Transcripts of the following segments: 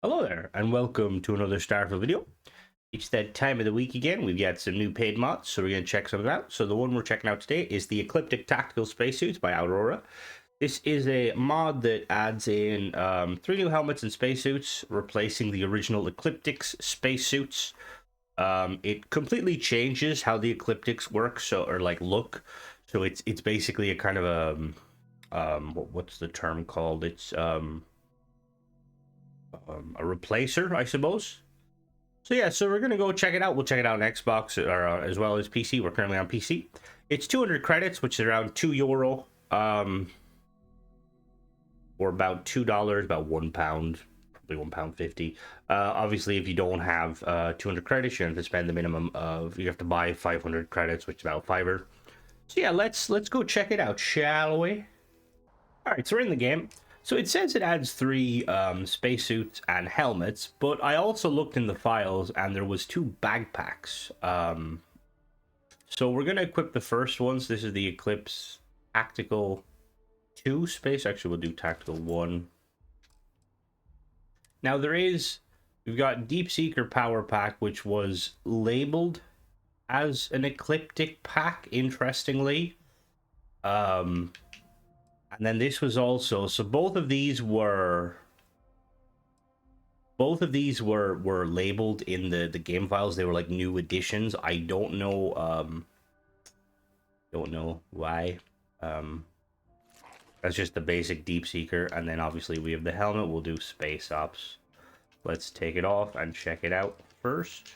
Hello there, and welcome to another Starfield video. It's that time of the week again. We've got some new paid mods, so we're going to check some of them out. So the one we're checking out today is the Ecliptic Tactical Spacesuits by Aurora. This is a mod that adds in 3 new helmets and spacesuits, replacing the original Ecliptic's spacesuits. It completely changes how the Ecliptics work, look. So it's basically a kind of a what's the term called? It's a replacer, I suppose. So yeah, so we're gonna go check it out. We'll check it out on Xbox or as well as PC. We're currently on PC. It's 200 credits, which is around €2, or about $2, about £1, probably £1.50. Obviously, if you don't have 200 credits, you have to spend the minimum of. You have to buy 500 credits, which is about $5. So yeah, let's go check it out, shall we? All right, so we're in the game. So it says it adds 3 spacesuits and helmets, but I also looked in the files and there was 2 backpacks. So we're going to equip the first ones. This is the Eclipse Tactical 2 space. Actually, we'll do Tactical 1. Now we've got Deep Seeker Power Pack, which was labeled as an Ecliptic pack, interestingly. And then this was also, so both of these were labeled in the game files. They were like new additions. I don't know why. That's just the basic Deep Seeker, and then obviously we have the helmet. We'll do Space Ops. Let's take it off and check it out first.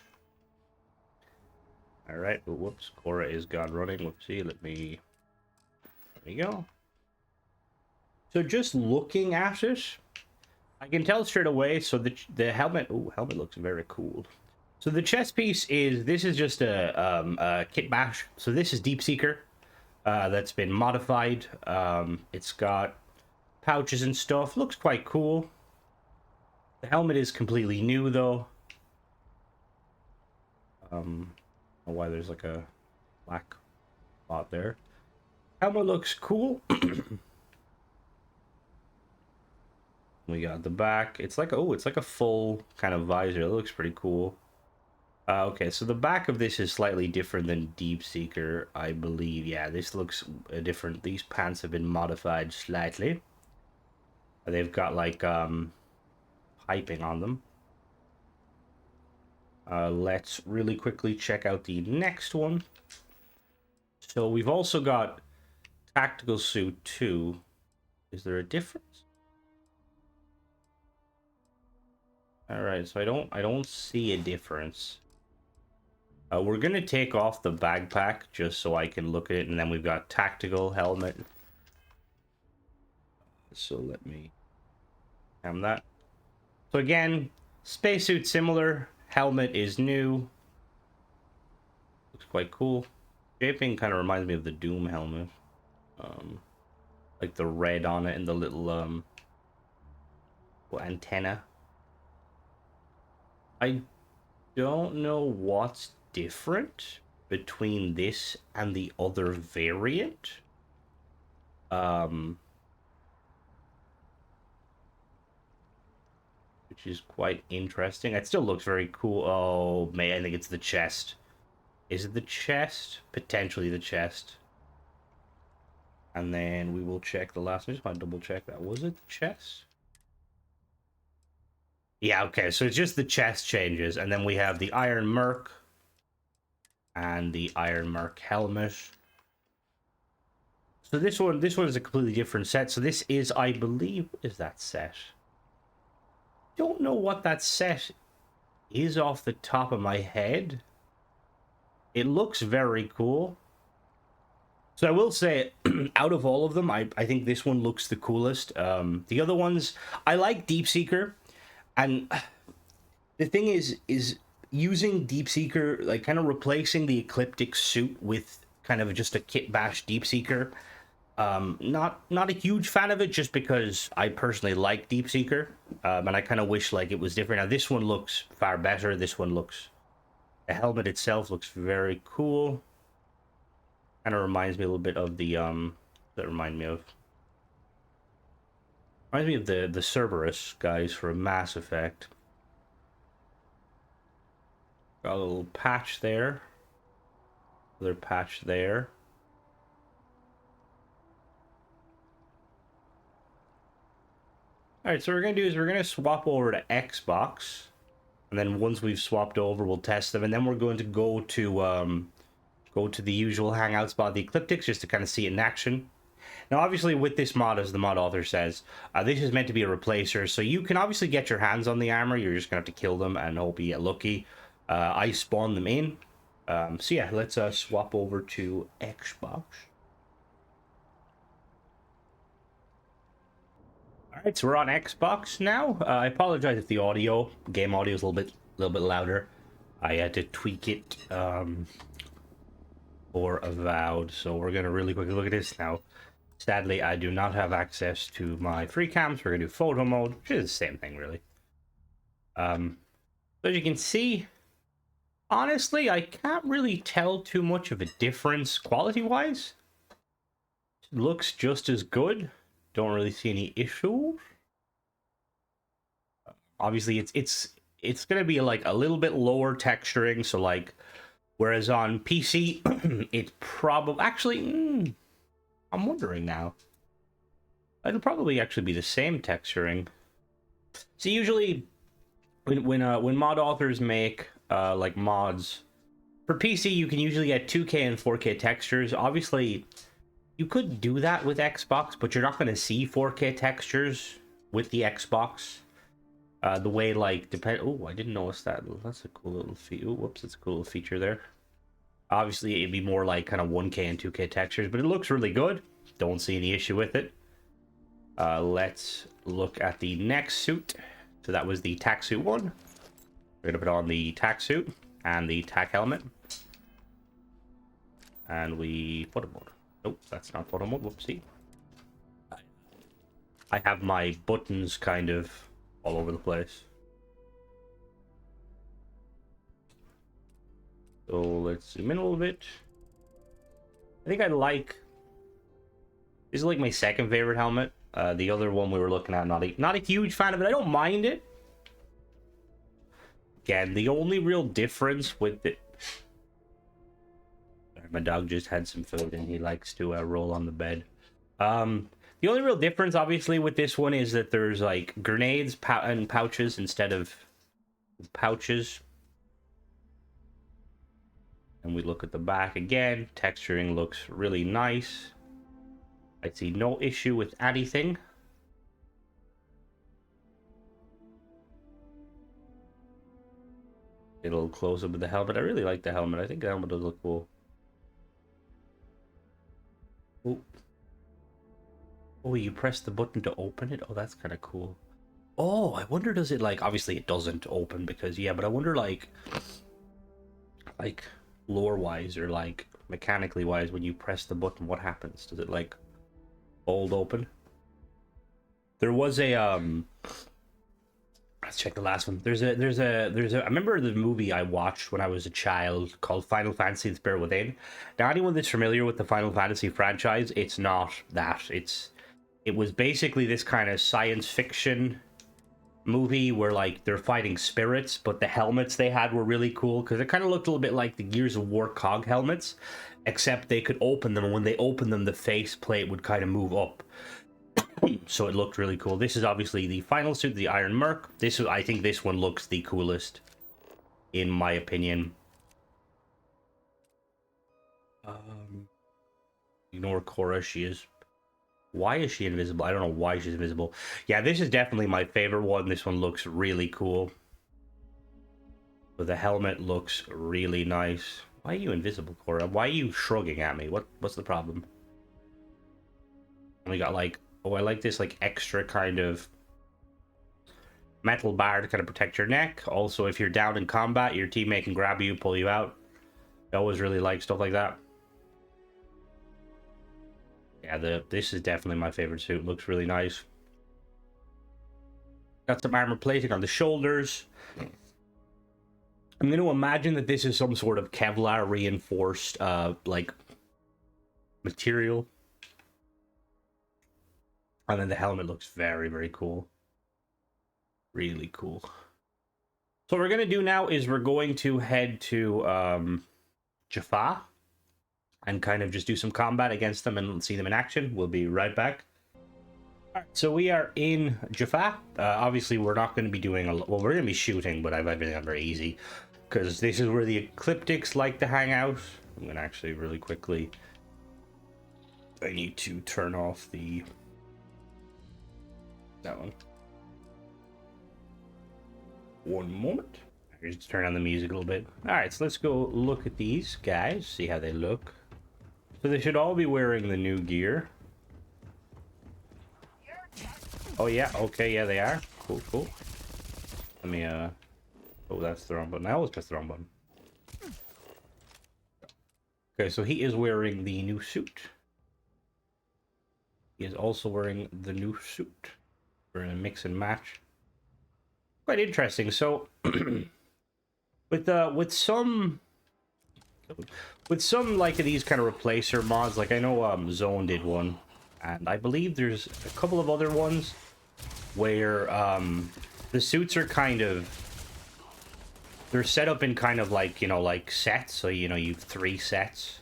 All right. Oh, whoops, Cora is gone running. Whoopsie. There we go. So just looking at it, I can tell straight away. So the helmet, helmet looks very cool. So the chest piece this is just a kit bash. So this is Deep Seeker, that's been modified. It's got pouches and stuff. Looks quite cool. The helmet is completely new though. I don't know why there's like a black spot there. Helmet looks cool. We got the back. It's like a full kind of visor. It looks pretty cool. Okay, so the back of this is slightly different than Deep Seeker, I believe. Yeah, this looks different. These pants have been modified slightly. They've got like piping on them. Let's really quickly check out the next one. So we've also got Tactical Suit 2. Is there a difference? All right, so I don't see a difference. We're gonna take off the backpack just so I can look at it, and then we've got tactical helmet. So let me have that. So again, spacesuit similar, helmet is new. Looks quite cool. Shaping kind of reminds me of the Doom helmet. Like the red on it and the little antenna. I don't know what's different between this and the other variant. Which is quite interesting. It still looks very cool. Oh, man, I think it's the chest. Is it the chest? Potentially the chest. And then we will check the last one. I just want to double check that. Was it the chest? Yeah, okay, so it's just the chest changes, and then we have the Iron Merc and the Iron Merc helmet. So this one is a completely different set. So this is, I believe, what is that set? Don't know what that set is off the top of my head. It looks very cool. So I will say, out of all of them, I think this one looks the coolest. The other ones, I like Deep Seeker. And the thing is using Deep Seeker, like kind of replacing the Ecliptic suit with kind of just a kit bash Deep Seeker. Not a huge fan of it, just because I personally like Deep Seeker, and I kind of wish like it was different. Now this one looks far better. The helmet itself looks very cool. Kind of reminds me a little bit of the Reminds me of the Cerberus guys from Mass Effect. Got a little patch there. Another patch there. Alright, so what we're going to do is we're going to swap over to Xbox. And then once we've swapped over, we'll test them. And then we're going to go to the usual hangout spot, the Ecliptics, just to kind of see it in action. Now, obviously, with this mod, as the mod author says, this is meant to be a replacer. So you can obviously get your hands on the armor. You're just going to have to kill them and hope you get lucky. I spawned them in. So yeah, let's swap over to Xbox. Alright, so we're on Xbox now. I apologize if the game audio is a little bit louder. I had to tweak it for Avowed. So we're going to really quickly look at this now. Sadly, I do not have access to my free cams. We're going to do photo mode, which is the same thing, really. So as you can see, honestly, I can't really tell too much of a difference quality-wise. It looks just as good. Don't really see any issues. Obviously, it's going to be like a little bit lower texturing, so like, whereas on PC, it's probably... Actually... I'm wondering now. It'll probably actually be the same texturing. So usually, when mod authors make like mods for PC, you can usually get 2K and 4K textures. Obviously, you could do that with Xbox, but you're not going to see 4K textures with the Xbox. The way like Oh, I didn't notice that. That's a cool little feature. Whoops, that's a cool little feature there. Obviously, it'd be more like kind of 1K and 2K textures, but it looks really good. Don't see any issue with it. Let's look at the next suit. So that was the tac suit one. We're going to put on the tac suit and the tac helmet. And we... photo mode. Nope, that's not photo mode. Whoopsie. I have my buttons kind of all over the place. So let's zoom in a little bit. I think I like... This is like my second favorite helmet. The other one we were looking at, not a huge fan of it. I don't mind it. Again, the only real difference with it... Sorry, my dog just had some food and he likes to roll on the bed. The only real difference, obviously, with this one is that there's like grenades and pouches instead of pouches. And we look at the back again. Texturing looks really nice. I see no issue with anything. A little close up with the helmet. I really like the helmet. I think the helmet does look cool. Ooh. Oh, you press the button to open it? Oh, that's kind of cool. Oh, I wonder, does it like... Obviously, it doesn't open because... Yeah, but I wonder, like lore-wise or, like, mechanically-wise, when you press the button, what happens? Does it, like, fold open? There was a, Let's check the last one. There's a... I remember the movie I watched when I was a child called Final Fantasy: The Spirit Within. Now, anyone that's familiar with the Final Fantasy franchise, it's not that. It was basically this kind of science fiction movie where like they're fighting spirits, but the helmets they had were really cool because it kind of looked a little bit like the Gears of War cog helmets, except they could open them, and when they opened them, the face plate would kind of move up. So it looked really cool. This is obviously the final suit, the Iron Merc. I think this one looks the coolest, in my opinion. Ignore Cora. Why is she invisible? I don't know why she's invisible. Yeah, this is definitely my favorite one. This one looks really cool. But the helmet looks really nice. Why are you invisible, Cora? Why are you shrugging at me? What's the problem? And we got like... Oh, I like this like extra kind of metal bar to kind of protect your neck. Also, if you're down in combat, your teammate can grab you, pull you out. I always really like stuff like that. Yeah, this is definitely my favorite suit. Looks really nice. Got some armor plating on the shoulders. I'm going to imagine that this is some sort of Kevlar reinforced, like, material. And then the helmet looks very, very cool. Really cool. So what we're going to do now is we're going to head to Jaffa and kind of just do some combat against them and see them in action. We'll be right back. All right, so we are in Jaffa. Obviously, we're not going to be doing well, we're going to be shooting, but I've everything on very easy because this is where the Ecliptics like to hang out. I'm going to actually really quickly... I need to turn off that one. One moment. Just turn on the music a little bit. Alright, so let's go look at these guys, see how they look. So they should all be wearing the new gear. Oh yeah, okay, yeah they are. Cool, cool. Let me, oh, that's the wrong button. I always press the wrong button. Okay, so he is wearing the new suit. He is also wearing the new suit. We're in a mix and match. Quite interesting. So with some like these kind of replacer mods, like I know Zone did one, and I believe there's a couple of other ones where the suits are kind of, they're set up in kind of like, you know, like sets. So you know, you have 3 sets,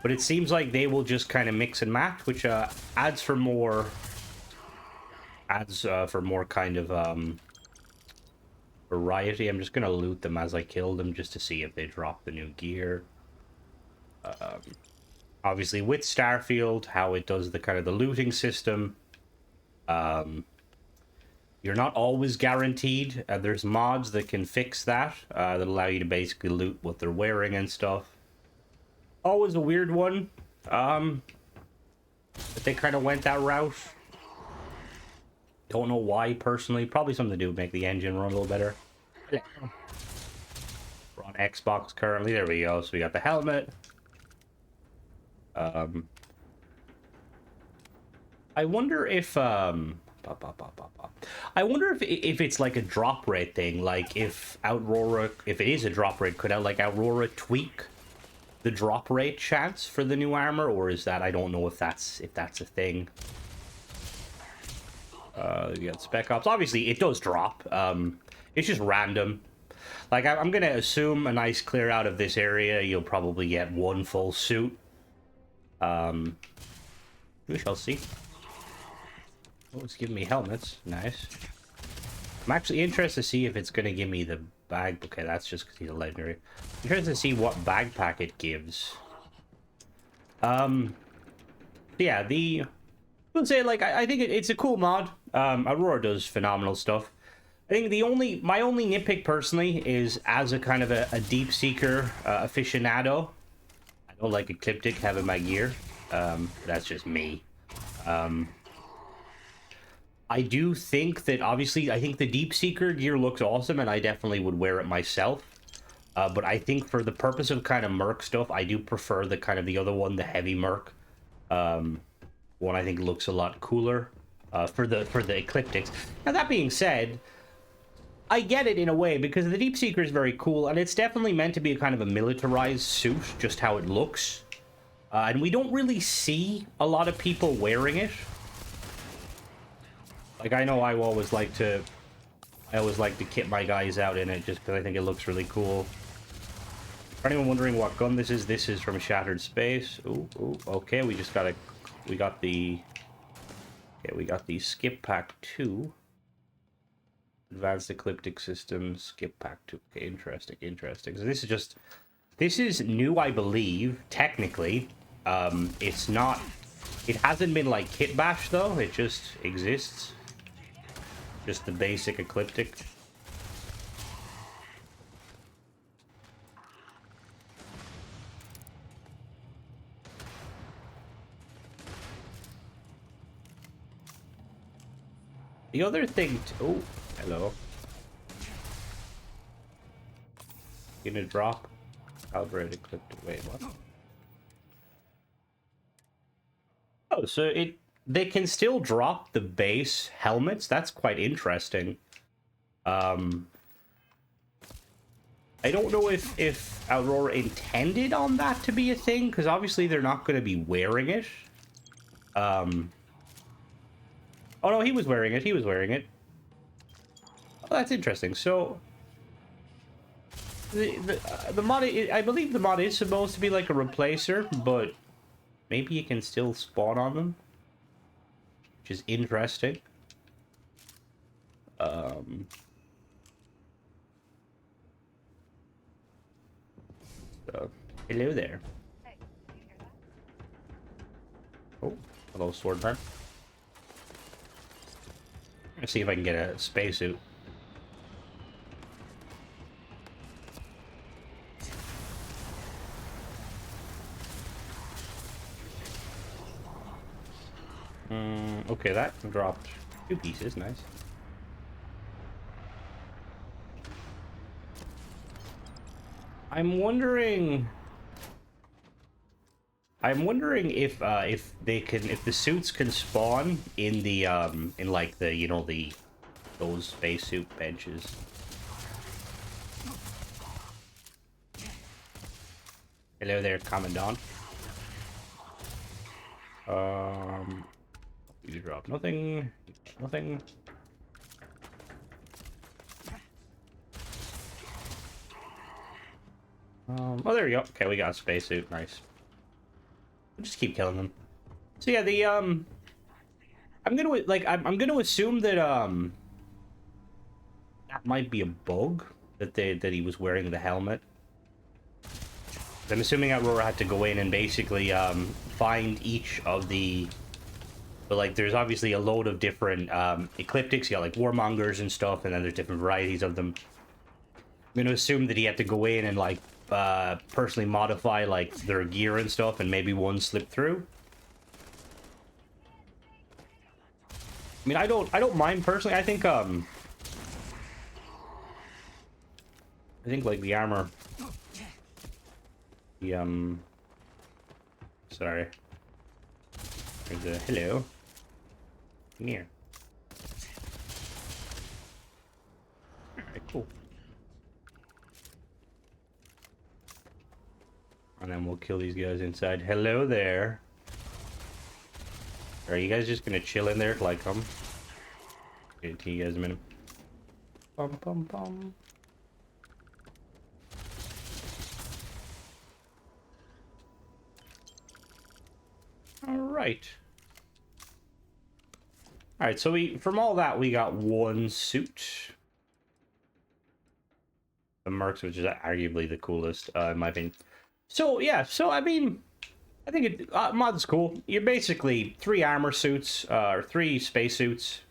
but it seems like they will just kind of mix and match, which adds for more kind of variety. I'm just gonna loot them as I kill them just to see if they drop the new gear. Obviously with Starfield, how it does the kind of the looting system, you're not always guaranteed. There's mods that can fix that, that allow you to basically loot what they're wearing and stuff. Always a weird one, but they kind of went that route. Don't know why, personally. Probably something to do with make the engine run a little better. We're on Xbox currently. There we go. So we got the helmet. I wonder if I wonder if it's like a drop rate thing. Like if Aurora, if it is a drop rate, could like Aurora tweak the drop rate chance for the new armor, or is that, I don't know if that's a thing. You got Spec Ops. Obviously, it does drop. It's just random. Like, I'm going to assume a nice clear out of this area, you'll probably get 1 full suit. We shall see. Oh, it's giving me helmets. Nice. I'm actually interested to see if it's going to give me the bag. Okay, that's just because he's a legendary. I'm interested to see what bag pack it gives. Yeah, I would say, like, I think it's a cool mod. Aurora does phenomenal stuff. I think my only nitpick personally is as a kind of a deep seeker aficionado, I don't like Ecliptic having my gear. That's just me. I do think that, obviously, I think the deep seeker gear looks awesome, and I definitely would wear it myself. But I think for the purpose of kind of Merc stuff, I do prefer the kind of the other one, the heavy Merc. One I think looks a lot cooler for the Ecliptics. Now that being said, I get it in a way because the Deep Seeker is very cool, and it's definitely meant to be a kind of a militarized suit, just how it looks. And we don't really see a lot of people wearing it. Like, I know I always like to kit my guys out in it just because I think it looks really cool. For anyone wondering what gun this is from Shattered Space. Ooh, okay, we got the Skip Pack 2. Advanced Ecliptic System, Skip Pack 2. Okay, interesting. So this is new, I believe, technically. It hasn't been like kit bash though, it just exists. Just the basic Ecliptic. The other thing, oh, hello. Gonna drop. Calibrated Ecliptic. Wait, what? Oh, so they can still drop the base helmets. That's quite interesting. I don't know if Aurora intended on that to be a thing, because obviously they're not going to be wearing it. Oh no, he was wearing it. Oh, that's interesting. So The mod, I believe the mod is supposed to be like a replacer, but maybe you can still spawn on them, which is interesting. So, hello there. Oh, hello, sword man. Let's see if I can get a spacesuit. Okay, that dropped 2 pieces. Nice. I'm wondering if they can, if the suits can spawn in the in like the, you know, those spacesuit benches. Hello there, Commandant. You drop nothing. Nothing. Oh, there we go. Okay, we got a spacesuit. Nice. We'll just keep killing them. So yeah, the I'm gonna assume that that might be a bug that he was wearing the helmet. I'm assuming Aurora had to go in and basically find each of the, but like there's obviously a load of different Ecliptics. You got like warmongers and stuff, and then there's different varieties of them. I'm gonna assume that he had to go in and like personally modify like their gear and stuff, and maybe one slipped through. I mean, I don't mind personally. I think like the armor, the sorry, there's a hello. Come here. Alright, cool. And then we'll kill these guys inside. Hello there. Are you guys just gonna chill in there till I come? Okay, to you guys a minute. Bum bum bum. Alright. Alright, so from all that we got 1 suit. The Mercs, which is arguably the coolest, in my opinion. So yeah, so I mean, I think mod's cool. You're basically 3 armor suits, or 3 spacesuits,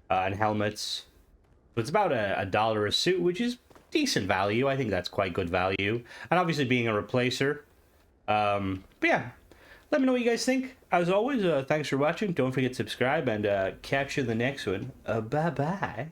and helmets. So it's about $1 a suit, which is decent value. I think that's quite good value. And obviously being a replacer. But yeah, let me know what you guys think. As always, thanks for watching. Don't forget to subscribe, and catch you in the next one. Bye-bye.